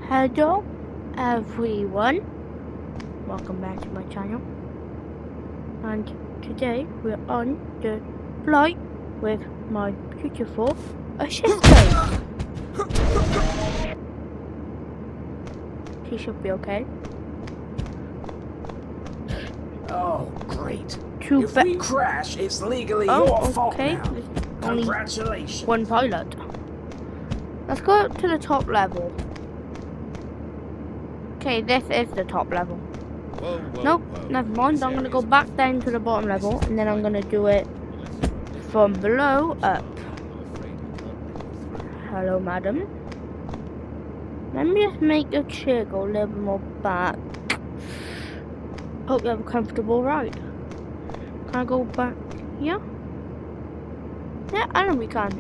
Hello everyone, welcome back to my channel, and today we're on the flight with my beautiful assistant. She should be okay. Oh, great. Too If we crash, it's legally your fault now. Only Congratulations. one pilot. Let's go up to the top level. Okay, this is the top level. Nope, never mind. I'm gonna go back down to the bottom level, and then I'm gonna do it from below up. Hello, madam. Let me just make your chair go a little bit more back. Hope you have a comfortable ride. Can I go back here? Yeah, I know we can.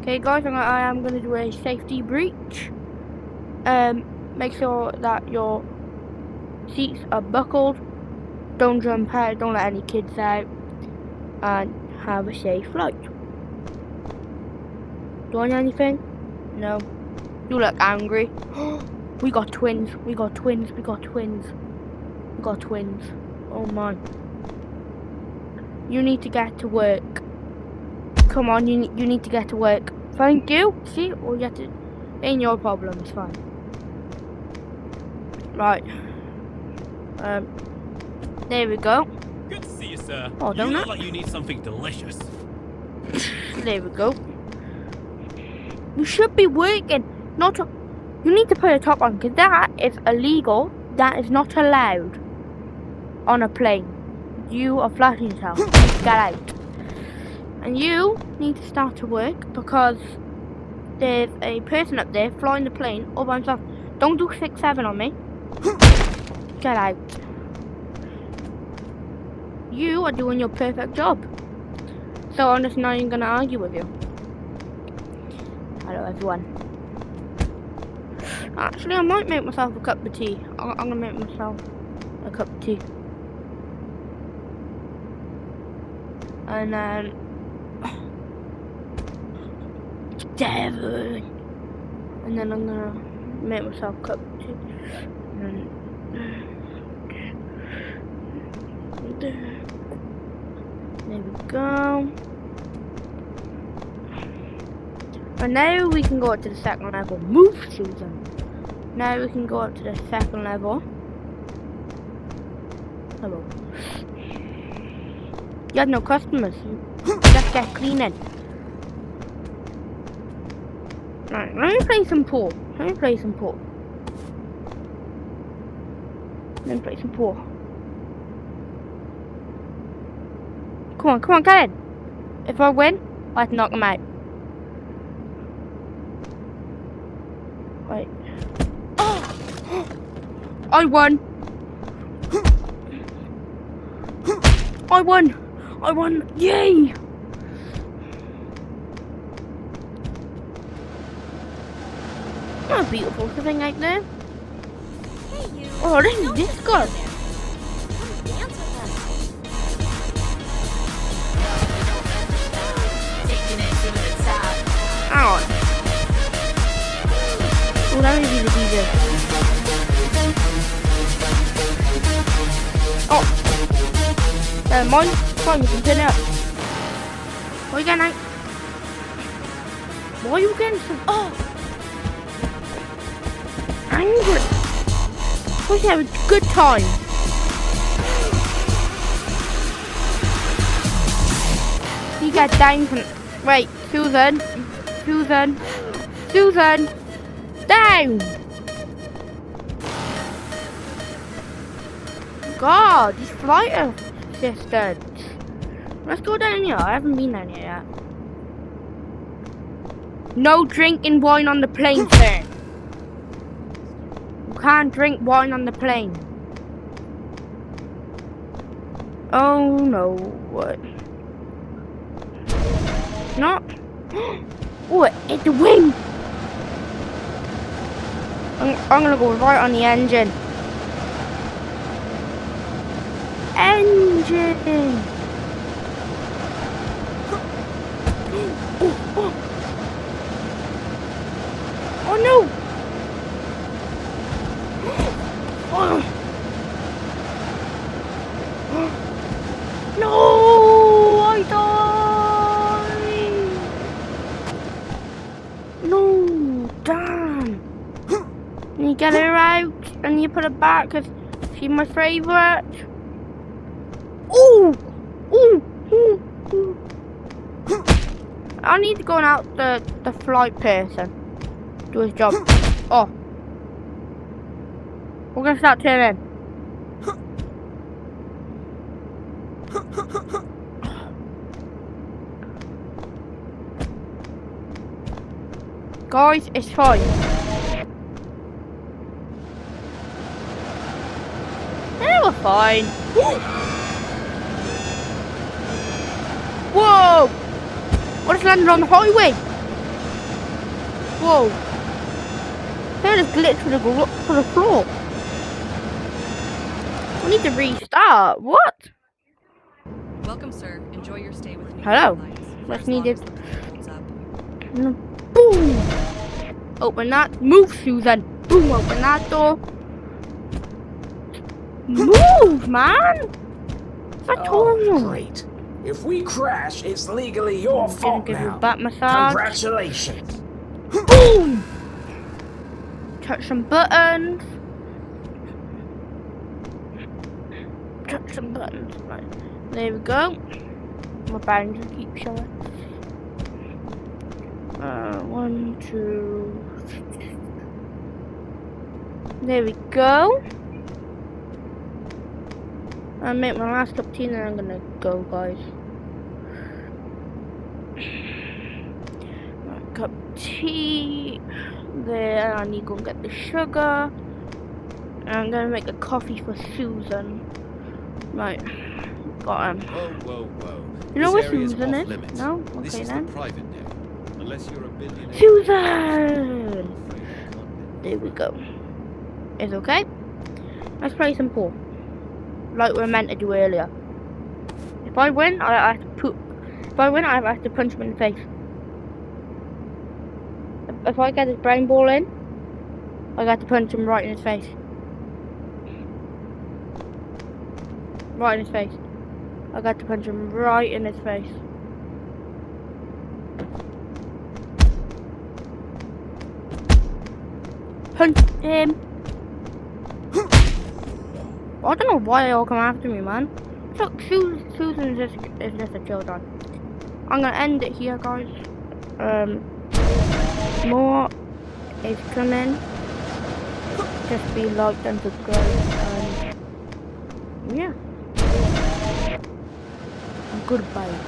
Okay, guys, I am gonna do a safety breach. Make sure that your seats are buckled. Don't jump out. Don't let any kids out. And have a safe flight. Do I need anything? No. You look angry. We got twins. We got twins. We got twins. We got twins. Oh my. You need to get to work. Come on, you need to get to work. Thank you. See, all you have to. Ain't your problem. It's fine. Right. There we go. Good to see you, sir. Oh, don't you I? look like you need something delicious. There we go. You should be working. Not. You need to put a top on, because that is illegal. That is not allowed on a plane. You are flashing yourself. Get out. And you need to start to work, because there's a person up there flying the plane all by himself. Don't do 6-7 on me. Get out. You are doing your perfect job. So I'm just not even going to argue with you. Hello everyone. Actually, I might make myself a cup of tea. I'm going to make myself a cup of tea. And then... Devon. And then I'm going to make myself a cup of tea. And there we go. And now we can go up to the second level. Move, Susan. Now we can go up to the second level. Hello. You have no customers. Just get cleaning. Right, let me play some pool. Let me play some pool. Let me play some pool. Come on, get in. If I win, I have to knock him out. Wait. Oh! I won! I won! I won! Yay! What a beautiful thing right there. Oh, this is disco. Hang on. Oh, that may be the DJ. Oh. Mine. Fine, you can turn it up. What are you getting out? Why are you getting so... Oh! Angry. I should have a good time. You get down from... Wait, Susan. Down! God, these flight assistants. Let's go down here. I haven't been down here yet. No drinking wine on the plane, sir. You can't drink wine on the plane. Oh no, what? Not. Oh, it hit the wing. I'm gonna go right on the engine. Engine. Oh no! get her out and you put her back because she's my favourite. Ooh! Ooh! Ooh! Ooh! I need to go out the flight person. Do his job. Oh. We're gonna start turning. Guys, it's fine. Yeah, we're fine. Whoa! What just landed on the highway? Whoa! That just glitched for the floor. We need to restart. What? Welcome, sir. Enjoy your stay with me. Hello. Let's need it. Boom! Open that. Move, Susan. Boom! Open that door. Move, man! I told you. Great. If we crash, it's legally your fault Give you now. a back massage. Congratulations. Boom! Touch some buttons. Touch some buttons. Right. There we go. My bands keep showing. 1, 2. There we go. I'll make my last cup of tea and then I'm gonna go, guys. Cup of tea. There, I need to go and get the sugar. And I'm gonna make a coffee for Susan. Right, got him. Whoa. You know This where area's Susan off is? limits. No? This Okay is then. the private net. Unless you're a billionaire. Susan! There we go. It's okay. Let's play some pool. Like we were meant to do earlier. If I win, I have to poop. If I win, I have to punch him in the face. If I get his brain ball in, I got to punch him right in his face. Right in his face. I got to punch him right in his face. Punch him. I don't know why they all come after me, man. Look, Susan is just a children. I'm gonna end it here, guys. More is coming. Just be liked and subscribed, and yeah. Goodbye.